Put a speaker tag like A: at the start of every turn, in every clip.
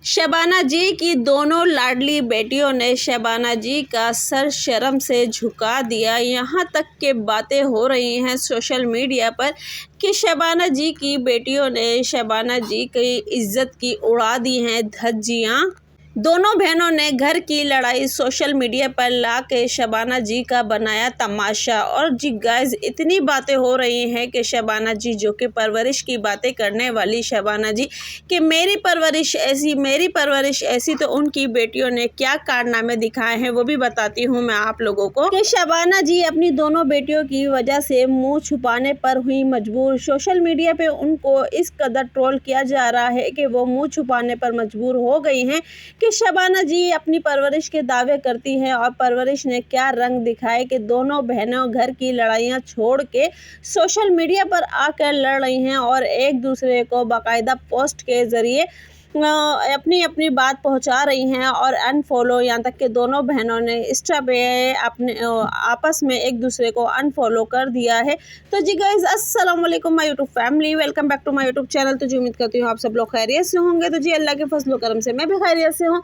A: शबाना जी की दोनों लाडली बेटियों ने शबाना जी का सर शर्म से झुका दिया। यहाँ तक के बातें हो रही हैं सोशल मीडिया पर कि शबाना जी की बेटियों ने शबाना जी की इज्जत की उड़ा दी हैं धज्जियाँ। दोनों बहनों ने घर की लड़ाई सोशल मीडिया पर ला के शबाना जी का बनाया तमाशा। और जी गाइस, इतनी बातें हो रही हैं कि शबाना जी, जो कि परवरिश की बातें करने वाली शबाना जी कि मेरी परवरिश ऐसी, तो उनकी बेटियों ने क्या कारनामे दिखाए हैं वो भी बताती हूँ मैं आप लोगों को कि शबाना जी अपनी दोनों बेटियों की वजह से मुँह छुपाने पर हुई मजबूर। सोशल मीडिया पे उनको इस कदर ट्रोल किया जा रहा है कि वो मुँह छुपाने पर मजबूर हो गई हैं कि शबाना जी अपनी परवरिश के दावे करती हैं। और परवरिश ने क्या रंग दिखाए कि दोनों बहनों घर की लड़ाइयाँ छोड़ के सोशल मीडिया पर आकर लड़ रही हैं और एक दूसरे को बाकायदा पोस्ट के ज़रिए अपनी अपनी बात पहुंचा रही हैं और अनफॉलो, यहाँ तक कि दोनों बहनों ने इंस्टा पे अपने आपस में एक दूसरे को अनफॉलो कर दिया है। तो जी गाइस, अस्सलाम वालेकुम my YouTube family, welcome back to my YouTube channel. तो जी उम्मीद करती हूँ आप सब लोग खैरियत से होंगे। तो जी अल्लाह के फजल करम से मैं भी खैरियत से हूँ।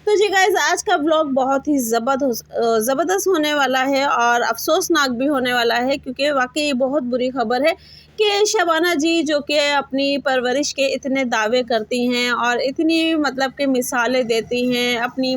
A: तो जी गाइस, आज का व्लॉग बहुत ही ज़बरदस्त होने वाला है और अफसोसनाक भी होने वाला है, क्योंकि वाकई बहुत बुरी खबर है कि शबाना जी, जो कि अपनी परवरिश के इतने दावे करती हैं और इतनी मतलब कि मिसालें देती हैं अपनी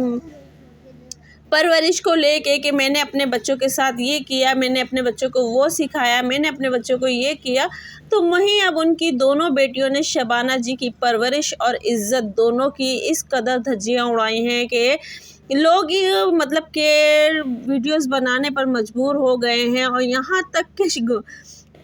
A: परवरिश को लेके कि मैंने अपने बच्चों के साथ ये किया, मैंने अपने बच्चों को वो सिखाया, मैंने अपने बच्चों को ये किया, तो वहीं अब उनकी दोनों बेटियों ने शबाना जी की परवरिश और इज़्ज़त दोनों की इस कदर धज्जियाँ उड़ाई हैं कि लोग मतलब के वीडियोस बनाने पर मजबूर हो गए हैं। और यहाँ तक कि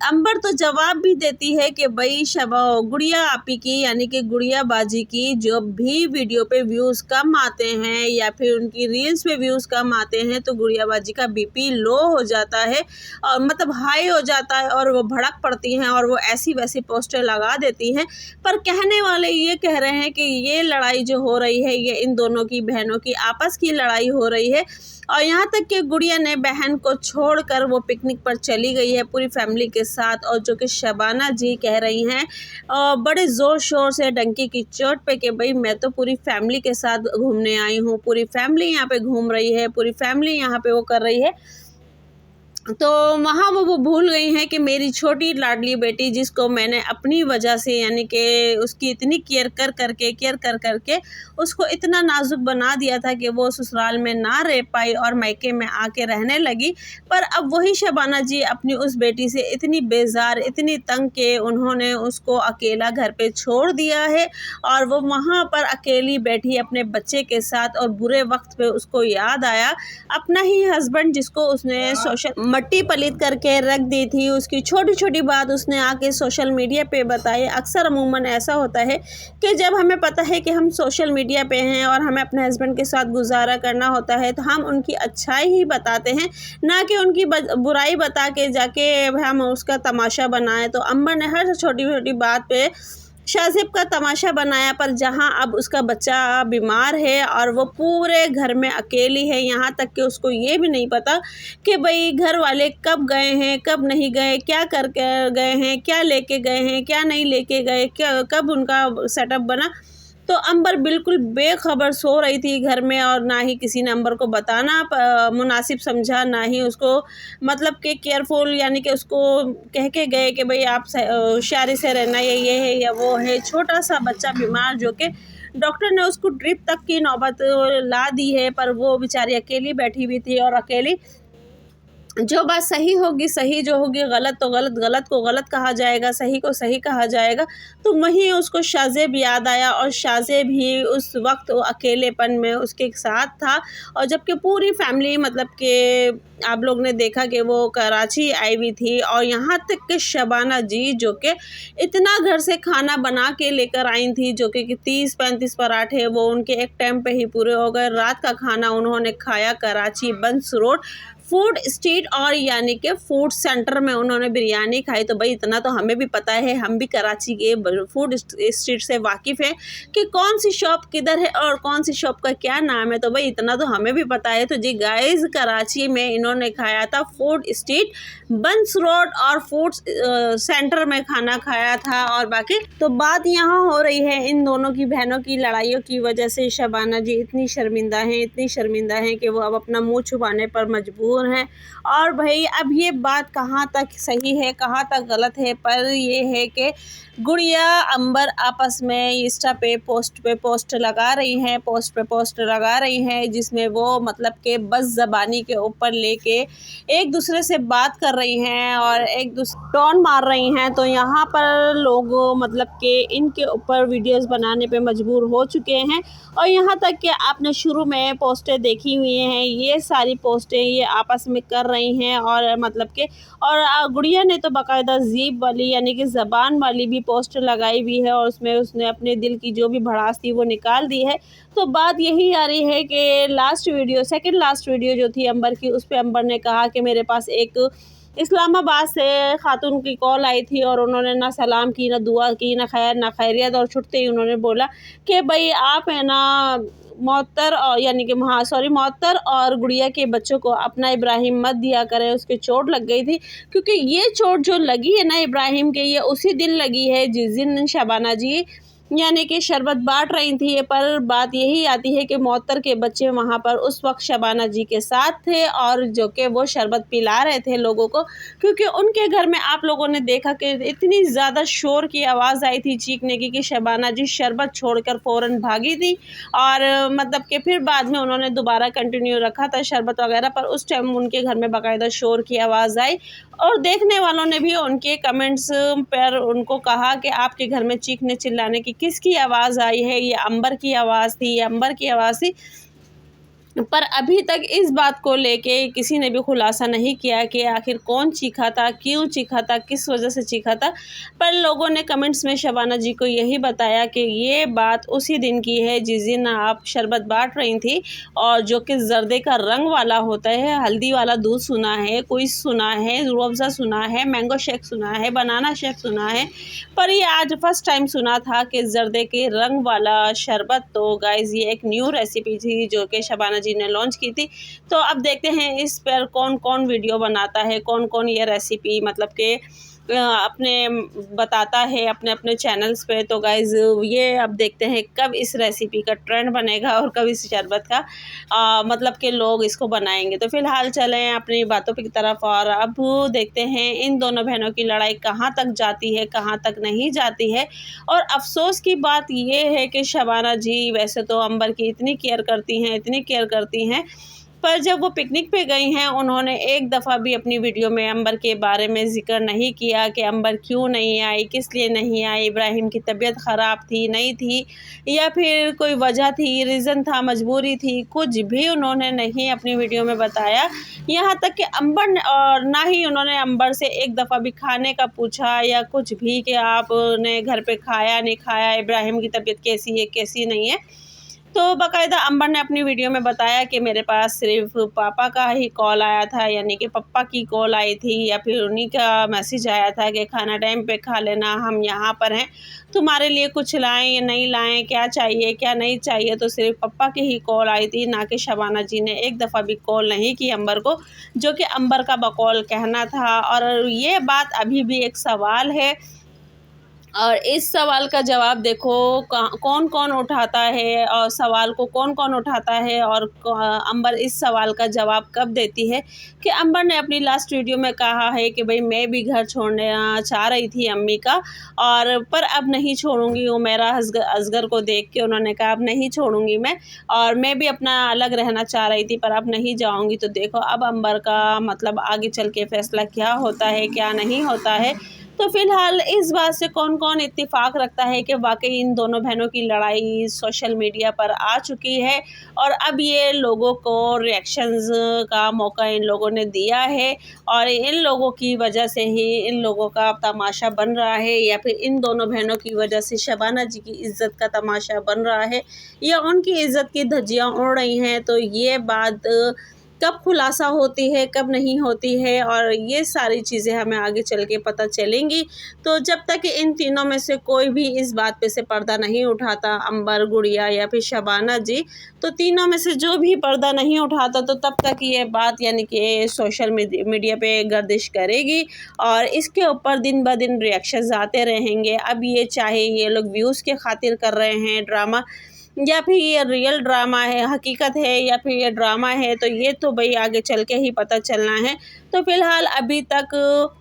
A: अंबर तो जवाब भी देती है कि भाई गुड़िया आपी की, यानी कि गुड़िया बाजी की जो भी वीडियो पे व्यूज़ कम आते हैं या फिर उनकी रील्स पे व्यूज़ कम आते हैं तो गुड़िया बाजी का बीपी लो हो जाता है और मतलब हाई हो जाता है और वो भड़क पड़ती हैं और वो ऐसी वैसी पोस्टर लगा देती हैं। पर कहने वाले ये कह रहे हैं कि ये लड़ाई जो हो रही है ये इन दोनों की बहनों की आपस की लड़ाई हो रही है। और यहाँ तक कि गुड़िया ने बहन को छोड़कर वो पिकनिक पर चली गई है पूरी फैमिली के साथ। और जो कि शबाना जी कह रही हैं बड़े ज़ोर शोर से डंकी की चोट पे कि भाई मैं तो पूरी फैमिली के साथ घूमने आई हूँ, पूरी फैमिली यहाँ पे घूम रही है, पूरी फैमिली यहाँ पे वो कर रही है। तो वहाँ वो भूल गई हैं कि मेरी छोटी लाडली बेटी, जिसको मैंने अपनी वजह से, यानी कि उसकी इतनी केयर कर करके उसको इतना नाजुक बना दिया था कि वो ससुराल में ना रह पाई और मायके में आके रहने लगी। पर अब वही शबाना जी अपनी उस बेटी से इतनी बेजार, इतनी तंग के उन्होंने उसको अकेला घर पे छोड़ दिया है और वो वहाँ पर अकेली बैठी अपने बच्चे के साथ। और बुरे वक्त पे उसको याद आया अपना ही हस्बैंड, जिसको उसने सोशल मट्टी पलीत करके रख दी थी। उसकी छोटी छोटी बात उसने आके सोशल मीडिया पे बताई। अक्सर अमूमन ऐसा होता है कि जब हमें पता है कि हम सोशल मीडिया पे हैं और हमें अपने हस्बैंड के साथ गुजारा करना होता है तो हम उनकी अच्छाई ही बताते हैं, ना कि उनकी बुराई बता के जाके हम उसका तमाशा बनाएं। तो अंबर ने हर छोटी छोटी बात पे शाज़िब का तमाशा बनाया। पर जहां अब उसका बच्चा बीमार है और वो पूरे घर में अकेली है, यहाँ तक कि उसको ये भी नहीं पता कि भाई घर वाले कब गए हैं, कब नहीं गए, क्या करके गए हैं, क्या लेके गए हैं, क्या नहीं लेके गए, क्या कब उनका सेटअप बना। तो अंबर बिल्कुल बेखबर सो रही थी घर में और ना ही किसी ने अंबर को बताना मुनासिब समझा, ना ही उसको मतलब कि केयरफुल, यानी कि उसको कह के गए कि भाई आप होशियारी से रहना, ये है या वो है। छोटा सा बच्चा बीमार, जो कि डॉक्टर ने उसको ड्रिप तक की नौबत ला दी है, पर वो बेचारी अकेली बैठी हुई थी और अकेली जो बात सही होगी सही, जो होगी गलत तो गलत, गलत को गलत कहा जाएगा, सही को सही कहा जाएगा। तो वहीं उसको शाज़ेब याद आया और शाज़ेब ही उस वक्त अकेलेपन में उसके साथ था। और जबकि पूरी फैमिली, मतलब कि आप लोग ने देखा कि वो कराची आई हुई थी और यहाँ तक कि शबाना जी, जो कि इतना घर से खाना बना के लेकर आई थी, जो कि 30-35 पराठे वो उनके एक टाइम पे ही पूरे हो गए। रात का खाना उन्होंने खाया कराची बंस रोड फूड स्ट्रीट और यानी कि फूड सेंटर में उन्होंने बिरयानी खाई। तो भाई इतना तो हमें भी पता है, हम भी कराची के फूड स्ट्रीट से वाकिफ़ है कि कौन सी शॉप किधर है और कौन सी शॉप का क्या नाम है। तो भाई इतना तो हमें भी पता है। तो जी गाइस, कराची में इन्होंने खाया था फूड स्ट्रीट बंस रोड और फूड सेंटर में खाना खाया था। और बाकी तो बात यहाँ हो रही है इन दोनों की बहनों की लड़ाइयों की वजह से शबाना जी इतनी शर्मिंदा हैं कि वो अब अपना मुंह छुपाने पर मजबूर हैं। और भाई अब ये बात कहाँ तक सही है कहाँ तक गलत है, पर ये है कि गुड़िया अंबर आपस में इंस्टा पे पोस्ट लगा रही हैं जिसमें वो मतलब के बस ज़बानी के ऊपर लेके एक दूसरे से बात कर रही हैं और एक दूसरे टोन मार रही हैं। तो यहाँ पर लोग मतलब के इनके ऊपर वीडियोस बनाने पे मजबूर हो चुके हैं। और यहाँ तक कि आपने शुरू में पोस्टें देखी हुई हैं, ये सारी पोस्टें ये आपस में कर रही हैं। और मतलब के और गुड़िया ने तो बाकायदा ज़ीब वाली यानी कि ज़बान वाली भी पोस्ट लगाई हुई है और उसमें उसने अपने दिल की जो भी भड़ास थी वो निकाल दी है। तो बात यही आ रही है कि सेकंड लास्ट वीडियो जो थी अंबर की, उस पे अंबर ने कहा कि मेरे पास एक इस्लामाबाद से खातून की कॉल आई थी और उन्होंने ना सलाम की, ना दुआ की, ना खैर ना खैरियत, और छुटते ही उन्होंने बोला कि भाई आप है ना मौतर और यानी कि मौतर और गुड़िया के बच्चों को अपना इब्राहिम मत दिया करें, उसके चोट लग गई थी। क्योंकि ये चोट जो लगी है ना इब्राहिम के, ये उसी दिन लगी है जिस दिन शबाना जी यानी कि शरबत बांट रही थी। पर बात यही आती है कि मौतर के बच्चे वहाँ पर उस वक्त शबाना जी के साथ थे और जो कि वो शरबत पिला रहे थे लोगों को। क्योंकि उनके घर में आप लोगों ने देखा कि इतनी ज़्यादा शोर की आवाज़ आई थी चीखने की कि शबाना जी शरबत छोड़कर फ़ौरन भागी थी। और मतलब कि फिर बाद में उन्होंने दोबारा कंटिन्यू रखा था शरबत वगैरह, पर उस टाइम उनके घर में बाकायदा शोर की आवाज़ आई। और देखने वालों ने भी उनके कमेंट्स पर उनको कहा कि आपके घर में चीखने चिल्लाने की किसकी आवाज़ आई है, ये अंबर की आवाज़ थी, ये अंबर की आवाज़ थी। पर अभी तक इस बात को लेके किसी ने भी खुलासा नहीं किया कि आखिर कौन चीखा था, क्यों चीखा था, किस वजह से चीखा था। पर लोगों ने कमेंट्स में शबाना जी को यही बताया कि ये बात उसी दिन की है जिस दिन आप शरबत बांट रही थी, और जो कि जर्दे का रंग वाला होता है, हल्दी वाला दूध सुना है, कोई सुना है, रूह अफ़ज़ा सुना है, मैंगो शेक सुना है, बनाना शेक सुना है, पर ये आज फर्स्ट टाइम सुना था कि जर्दे के रंग वाला शरबत। तो गाइज़ ये एक न्यू रेसिपी थी जो कि शबाना जी ने लॉन्च की थी। तो अब देखते हैं इस पर कौन कौन वीडियो बनाता है, कौन कौन ये रेसिपी मतलब कि अपने बताता है अपने अपने चैनल्स पे। तो गाइज़ ये अब देखते हैं कब इस रेसिपी का ट्रेंड बनेगा और कब इस शरबत का मतलब कि लोग इसको बनाएंगे। तो फ़िलहाल चलें अपनी बातों की तरफ और अब देखते हैं इन दोनों बहनों की लड़ाई कहाँ तक जाती है, कहाँ तक नहीं जाती है। और अफ़सोस की बात ये है कि शबाना जी वैसे तो अंबर की इतनी केयर करती हैं, पर जब वो पिकनिक पे गई हैं उन्होंने एक दफ़ा भी अपनी वीडियो में अंबर के बारे में ज़िक्र नहीं किया कि अंबर क्यों नहीं आई, किस लिए नहीं आई, इब्राहिम की तबीयत ख़राब थी, नहीं थी, या फिर कोई वजह थी, रीज़न था, मजबूरी थी, कुछ भी उन्होंने नहीं अपनी वीडियो में बताया। यहाँ तक कि अंबर और ना ही उन्होंने अंबर से एक दफ़ा भी खाने का पूछा या कुछ भी कि आपने घर पे खाया नहीं खाया, इब्राहिम की तबीयत कैसी है कैसी नहीं है। तो बाकायदा अंबर ने अपनी वीडियो में बताया कि मेरे पास सिर्फ पापा का ही कॉल आया था, यानी कि पप्पा की कॉल आई थी या फिर उन्हीं का मैसेज आया था कि खाना टाइम पे खा लेना, हम यहाँ पर हैं, तुम्हारे लिए कुछ लाएं या नहीं लाएं, क्या चाहिए क्या नहीं चाहिए। तो सिर्फ पप्पा की ही कॉल आई थी, ना कि शबाना जी ने एक दफ़ा भी कॉल नहीं की अंबर को, जो कि अंबर का बकौल कहना था। और ये बात अभी भी एक सवाल है और इस सवाल का जवाब देखो कौन कौन उठाता है और सवाल को कौन कौन उठाता है और अंबर इस सवाल का जवाब कब देती है। कि अंबर ने अपनी लास्ट वीडियो में कहा है कि भाई मैं भी घर छोड़ना चाह रही थी अम्मी का, और पर अब नहीं छोड़ूंगी। उमेरा असगर को देख के उन्होंने कहा अब नहीं छोड़ूंगी मैं, और मैं भी अपना अलग रहना चाह रही थी पर अब नहीं जाऊंगी। तो देखो अब अंबर का मतलब आगे चल के फैसला क्या होता है क्या नहीं होता है। तो फ़िलहाल इस बात से कौन कौन इत्तेफाक रखता है कि वाकई इन दोनों बहनों की लड़ाई सोशल मीडिया पर आ चुकी है और अब ये लोगों को रिएक्शंस का मौका इन लोगों ने दिया है, और इन लोगों की वजह से ही इन लोगों का तमाशा बन रहा है, या फिर इन दोनों बहनों की वजह से शबाना जी की इज़्ज़त का तमाशा बन रहा है, या उनकी इज़्ज़त की धज्जियाँ उड़ रही हैं। तो ये बात कब खुलासा होती है, कब नहीं होती है, और ये सारी चीज़ें हमें आगे चल के पता चलेंगी। तो जब तक इन तीनों में से कोई भी इस बात पे से पर्दा नहीं उठाता, अंबर, गुड़िया या फिर शबाना जी, तो तीनों में से जो भी पर्दा नहीं उठाता, तो तब तक ये बात यानी कि सोशल मीडिया पे गर्दिश करेगी और इसके ऊपर दिन ब दिन रिएक्शंस आते रहेंगे। अब ये चाहे ये लोग व्यूज़ के खातिर कर रहे हैं ड्रामा, या फिर ये रियल ड्रामा है, हकीकत है, या फिर ये ड्रामा है, तो ये तो भाई आगे चल के ही पता चलना है। तो फ़िलहाल अभी तक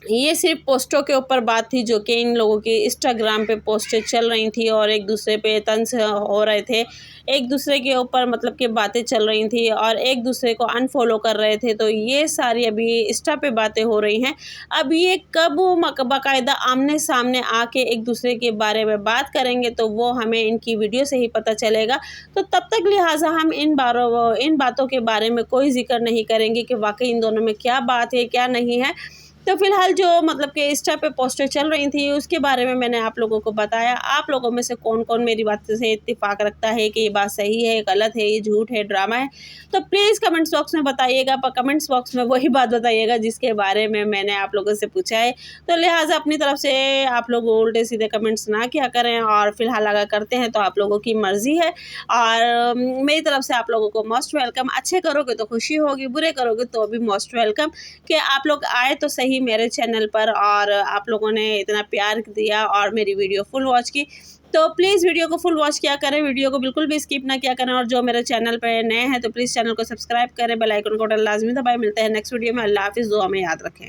A: ये सिर्फ पोस्टों के ऊपर बात थी, जो कि इन लोगों की इंस्टाग्राम पे पोस्टें चल रही थी और एक दूसरे पे तंज हो रहे थे, एक दूसरे के ऊपर मतलब कि बातें चल रही थी और एक दूसरे को अनफॉलो कर रहे थे। तो ये सारी अभी इंस्टा पे बातें हो रही हैं। अब ये कब बाकायदा आमने सामने आके एक दूसरे के बारे में बात करेंगे, तो वो हमें इनकी वीडियो से ही पता चलेगा। तो तब तक लिहाजा हम इन बातों के बारे में कोई जिक्र नहीं करेंगे कि वाकई इन दोनों में क्या बात है, क्या नहीं है। तो फ़िलहाल जो मतलब कि इंस्टा पे पोस्टें चल रही थी, उसके बारे में मैंने आप लोगों को बताया। आप लोगों में से कौन-कौन मेरी बात से इत्तेफ़ाक रखता है कि ये बात सही है, गलत है, ये झूठ है, ड्रामा है? तो प्लीज़ कमेंट्स बॉक्स में बताइएगा, पर कमेंट्स बॉक्स में वही बात बताइएगा जिसके बारे में मैंने आप लोगों से पूछा है। तो लिहाज़ा अपनी तरफ से आप लोग उल्टे-सीधे कमेंट्स ना किया करें, और फ़िलहाल अगर करते हैं तो आप लोगों की मर्ज़ी है, और मेरी तरफ से आप लोगों को मोस्ट वेलकम। अच्छे करोगे तो खुशी होगी, बुरे करोगे तो भी मोस्ट वेलकम कि आप लोग आए तो सही मेरे चैनल पर, और आप लोगों ने इतना प्यार दिया और मेरी वीडियो फुल वॉच की। तो प्लीज़ वीडियो को फुल वॉच किया करें, वीडियो को बिल्कुल भी स्किप ना किया करें, और जो मेरे चैनल पे नए हैं तो प्लीज़ चैनल को सब्सक्राइब करें, बेल आइकन को लाजमी दबाएं। मिलते हैं नेक्स्ट वीडियो में। अल्लाह हाफ़िज़, दुआ में याद रखें।